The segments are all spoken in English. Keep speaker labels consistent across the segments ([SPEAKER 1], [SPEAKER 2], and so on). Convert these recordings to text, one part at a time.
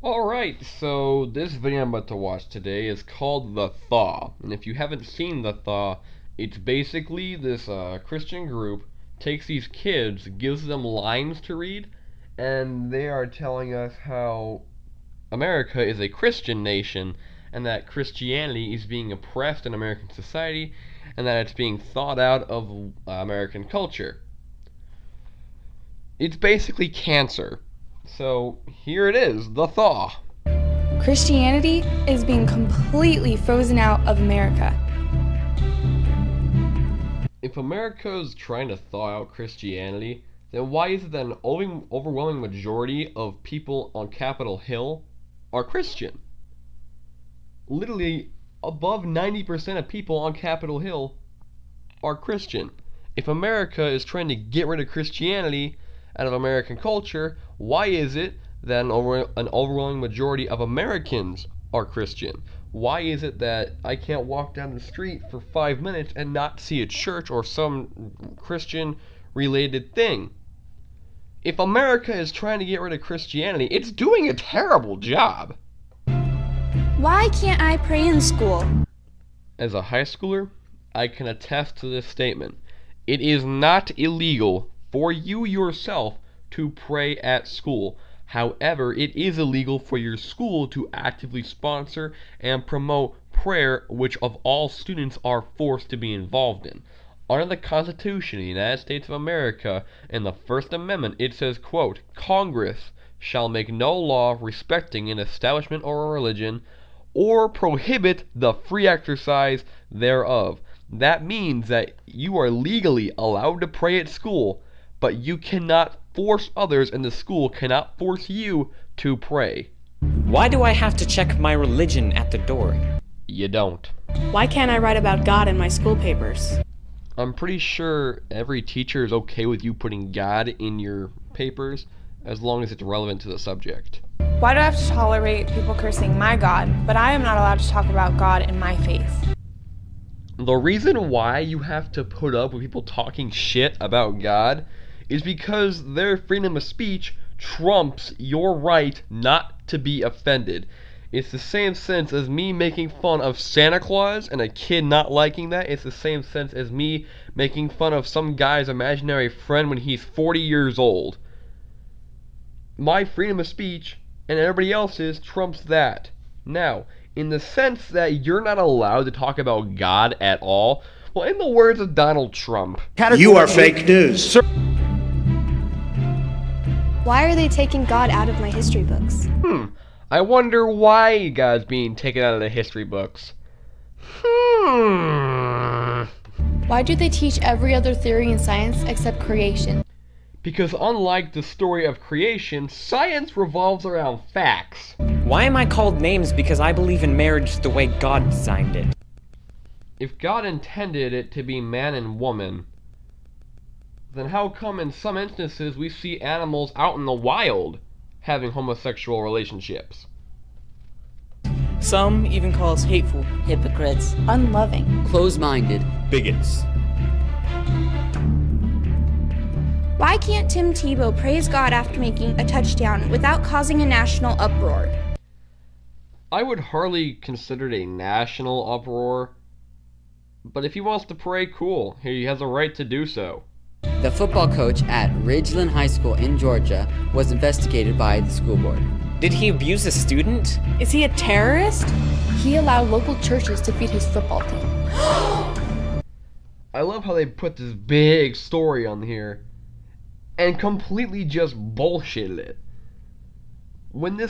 [SPEAKER 1] Alright, so this video I'm about to watch today is called The Thaw. And if you haven't seen The Thaw, it's basically this Christian group takes these kids, gives them lines to read, and they are telling us how America is a Christian nation and that Christianity is being oppressed in American society and that it's being thawed out of American culture. It's basically cancer. So here it is, the thaw.
[SPEAKER 2] Christianity is being completely frozen out of America.
[SPEAKER 1] If America is trying to thaw out Christianity, then why is it that an overwhelming majority of people on Capitol Hill are Christian? Literally above 90% of people on Capitol Hill are Christian. If America is trying to get rid of Christianity out of American culture, why is it that an overwhelming majority of Americans are Christian? Why is it that I can't walk down the street for 5 minutes and not see a church or some Christian related thing? If America is trying to get rid of Christianity, it's doing a terrible job.
[SPEAKER 2] Why can't I pray in school?
[SPEAKER 1] As a high schooler, I can attest to this statement. It is not illegal for you yourself to pray at school. However, it is illegal for your school to actively sponsor and promote prayer, which of all students are forced to be involved in. Under the Constitution of the United States of America, in the First Amendment, it says, quote, Congress shall make no law respecting an establishment or a religion, or prohibit the free exercise thereof. That means that you are legally allowed to pray at school, but you cannot force others, and the school cannot force you to pray.
[SPEAKER 3] Why do I have to check my religion at the door?
[SPEAKER 1] You don't.
[SPEAKER 4] Why can't I write about God in my school papers?
[SPEAKER 1] I'm pretty sure every teacher is okay with you putting God in your papers as long as it's relevant to the subject.
[SPEAKER 5] Why do I have to tolerate people cursing my God, but I am not allowed to talk about God in my faith?
[SPEAKER 1] The reason why you have to put up with people talking shit about God is because their freedom of speech trumps your right not to be offended. It's the same sense as me making fun of Santa Claus and a kid not liking that. It's the same sense as me making fun of some guy's imaginary friend when he's 40 years old. My freedom of speech and everybody else's trumps that. Now, in the sense that you're not allowed to talk about God at all, well, in the words of Donald Trump,
[SPEAKER 6] You are fake news.
[SPEAKER 2] Why are they taking God out of my history books?
[SPEAKER 1] I wonder why God's being taken out of the history books.
[SPEAKER 2] Why do they teach every other theory in science except creation?
[SPEAKER 1] Because unlike the story of creation, science revolves around facts.
[SPEAKER 3] Why am I called names because I believe in marriage the way God designed it?
[SPEAKER 1] If God intended it to be man and woman, then how come in some instances we see animals out in the wild having homosexual relationships?
[SPEAKER 4] Some even call us hateful,
[SPEAKER 7] hypocrites,
[SPEAKER 2] Unloving.
[SPEAKER 7] close-minded,
[SPEAKER 6] Bigots.
[SPEAKER 2] Why can't Tim Tebow praise God after making a touchdown without causing a national uproar?
[SPEAKER 1] I would hardly consider it a national uproar, but if he wants to pray, cool. He has a right to do so.
[SPEAKER 7] The football coach at Ridgeland High School in Georgia was investigated by the school board.
[SPEAKER 3] Did he abuse a student?
[SPEAKER 4] Is he a terrorist?
[SPEAKER 2] He allowed local churches to feed his football team.
[SPEAKER 1] I love how they put this big story on here and completely just bullshitted it. When the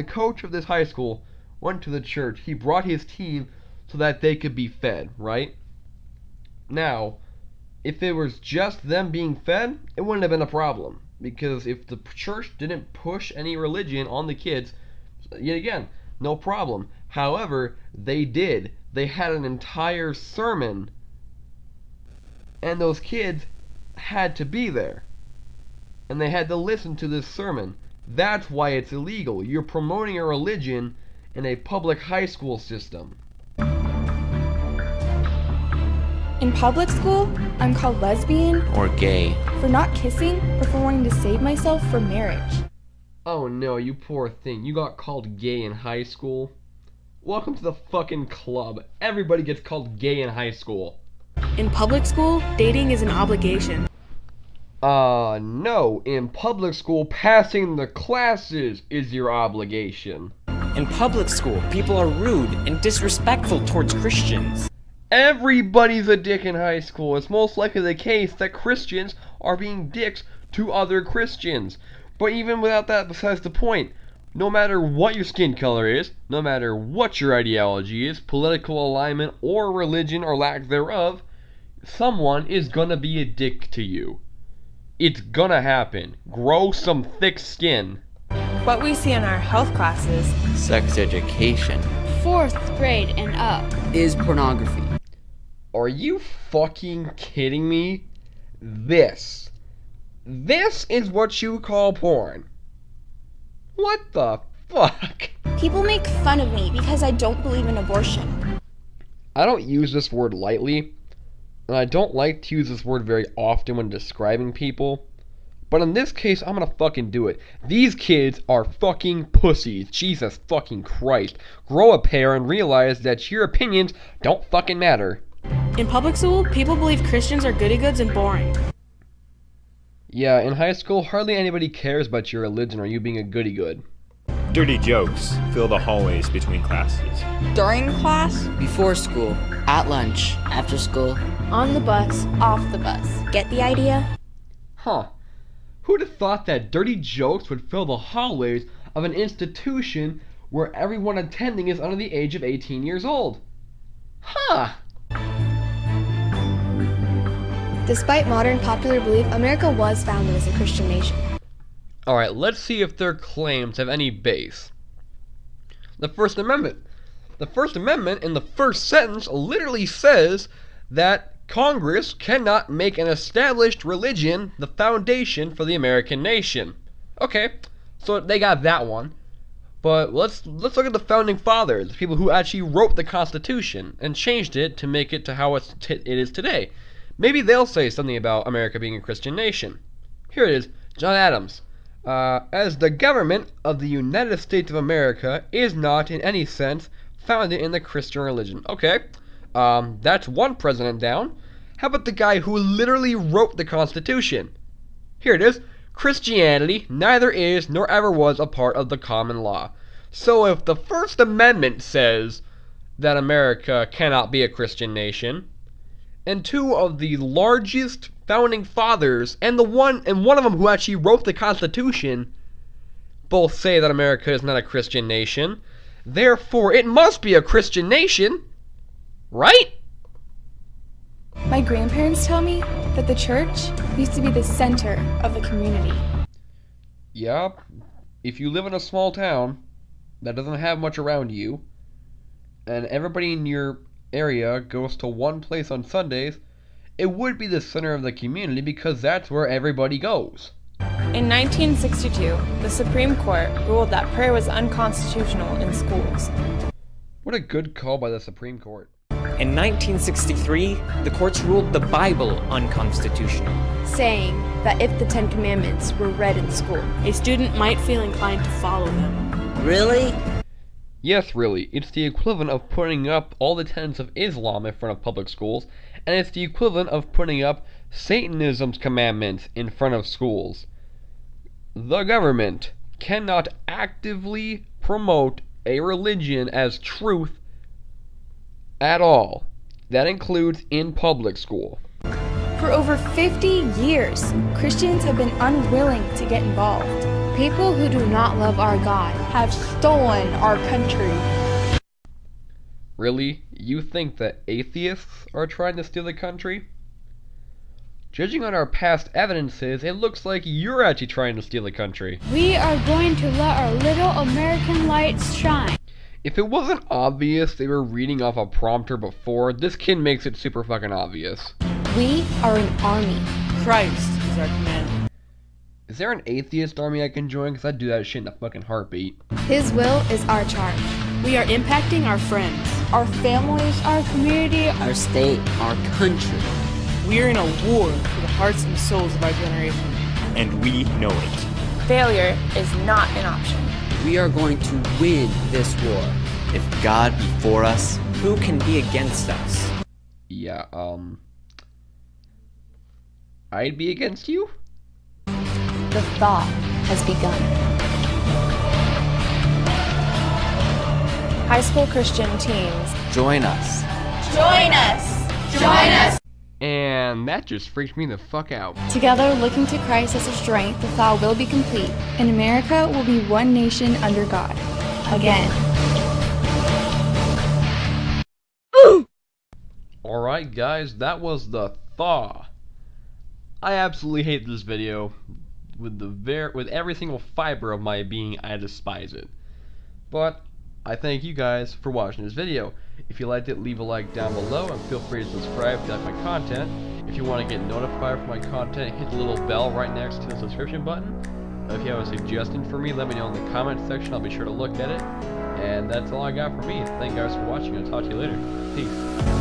[SPEAKER 1] coach of this high school went to the church, he brought his team so that they could be fed, right? Now, if it was just them being fed, it wouldn't have been a problem. Because if the church didn't push any religion on the kids, yet again, no problem. However, they did. They had an entire sermon, and those kids had to be there. And they had to listen to this sermon. That's why it's illegal. You're promoting a religion in a public high school system.
[SPEAKER 2] In public school, I'm called lesbian
[SPEAKER 3] Or gay?
[SPEAKER 2] for not kissing or for wanting to save myself for marriage.
[SPEAKER 1] Oh no, you poor thing. You got called gay in high school? Welcome to the fucking club. Everybody gets called gay in high school.
[SPEAKER 4] In public school, dating is an obligation.
[SPEAKER 1] No. In public school, passing the classes is your obligation.
[SPEAKER 3] In public school, people are rude and disrespectful towards Christians.
[SPEAKER 1] Everybody's a dick in high school. It's most likely the case that Christians are being dicks to other Christians. But even without that, besides the point, no matter what your skin color is, no matter what your ideology is, political alignment, or religion or lack thereof, someone is gonna be a dick to you. It's gonna happen. Grow some thick skin.
[SPEAKER 5] What we see in our health classes,
[SPEAKER 7] Sex education
[SPEAKER 2] 4th grade and up.
[SPEAKER 7] is pornography.
[SPEAKER 1] Are you fucking kidding me? This is what you call porn. What the fuck?
[SPEAKER 2] People make fun of me because I don't believe in abortion.
[SPEAKER 1] I don't use this word lightly, and I don't like to use this word very often when describing people. But in this case, I'm gonna fucking do it. These kids are fucking pussies. Jesus fucking Christ. Grow a pair and realize that your opinions don't fucking matter.
[SPEAKER 4] In public school, people believe Christians are goody-goods and boring.
[SPEAKER 1] Yeah, in high school, hardly anybody cares about your religion or you being a goody-good.
[SPEAKER 6] Dirty jokes fill the hallways between classes.
[SPEAKER 8] During class,
[SPEAKER 7] Before school, at lunch, after school,
[SPEAKER 2] On the bus, off the bus. Get the idea?
[SPEAKER 1] Huh. Who'd have thought that dirty jokes would fill the hallways of an institution where everyone attending is under the age of 18 years old? Huh.
[SPEAKER 2] Despite modern popular belief, America was founded as a Christian nation.
[SPEAKER 1] Alright, let's see if their claims have any base. The First Amendment. The First Amendment in the first sentence literally says that Congress cannot make an established religion the foundation for the American nation. Okay, so they got that one. But let's look at the founding fathers, the people who actually wrote the Constitution and changed it to make it to how it is today. Maybe they'll say something about America being a Christian nation. Here it is, John Adams. As the government of the United States of America is not in any sense founded in the Christian religion. Okay, that's one president down. How about the guy who literally wrote the Constitution? Here it is. Christianity neither is nor ever was a part of the common law. So if the First Amendment says that America cannot be a Christian nation, and two of the largest founding fathers, and one of them who actually wrote the Constitution, both say that America is not a Christian nation, therefore it must be a Christian nation, right?
[SPEAKER 2] My grandparents tell me that the church used to be the center of the community.
[SPEAKER 1] Yeah, if you live in a small town that doesn't have much around you, and everybody in your area goes to one place on Sundays, it would be the center of the community because that's where everybody goes.
[SPEAKER 5] in 1962, the Supreme Court ruled that prayer was unconstitutional in schools.
[SPEAKER 1] What a good call by the Supreme Court.
[SPEAKER 3] In 1963, the courts ruled the Bible unconstitutional.
[SPEAKER 2] Saying that if the 10 Commandments were read in school,
[SPEAKER 4] A student might feel inclined to follow them.
[SPEAKER 7] Really?
[SPEAKER 1] Yes, really, it's the equivalent of putting up all the tenets of Islam in front of public schools, and it's the equivalent of putting up Satanism's commandments in front of schools. The government cannot actively promote a religion as truth at all. That includes in public school.
[SPEAKER 2] for over 50 years, Christians have been unwilling to get involved. People who do not love our God have stolen our country.
[SPEAKER 1] Really? You think that atheists are trying to steal the country? Judging on our past evidences, it looks like you're actually trying to steal the country.
[SPEAKER 2] We are going to let our little American lights shine.
[SPEAKER 1] If it wasn't obvious they were reading off a prompter before, this kid makes it super fucking obvious.
[SPEAKER 2] We are an army.
[SPEAKER 4] Christ is our command.
[SPEAKER 1] Is there an atheist army I can join? Because I'd do that shit in a fucking heartbeat.
[SPEAKER 2] His will is our charge.
[SPEAKER 4] We are impacting our friends.
[SPEAKER 2] Our families, our community,
[SPEAKER 7] Our state, our country.
[SPEAKER 4] We are in a war for the hearts and souls of our generation.
[SPEAKER 6] And we know it.
[SPEAKER 5] Failure is not an option.
[SPEAKER 7] We are going to win this war.
[SPEAKER 8] If God be for us,
[SPEAKER 3] Who can be against us?
[SPEAKER 1] Yeah, I'd be against you?
[SPEAKER 2] The thaw has begun.
[SPEAKER 5] High school Christian teens.
[SPEAKER 8] join us.
[SPEAKER 2] Join us! Join us!
[SPEAKER 1] And that just freaked me the fuck out.
[SPEAKER 2] Together, looking to Christ as a strength, the thaw will be complete, and America will be one nation under God. Again.
[SPEAKER 1] Alright guys, that was the Thaw. I absolutely hate this video. With every single fiber of my being, I despise it. But I thank you guys for watching this video. If you liked it, leave a like down below, and feel free to subscribe if you like my content. If you want to get notified for my content, hit the little bell right next to the subscription button. If you have a suggestion for me, let me know in the comment section. I'll be sure to look at it. And that's all I got for me. Thank you guys for watching. I'll talk to you later. Peace.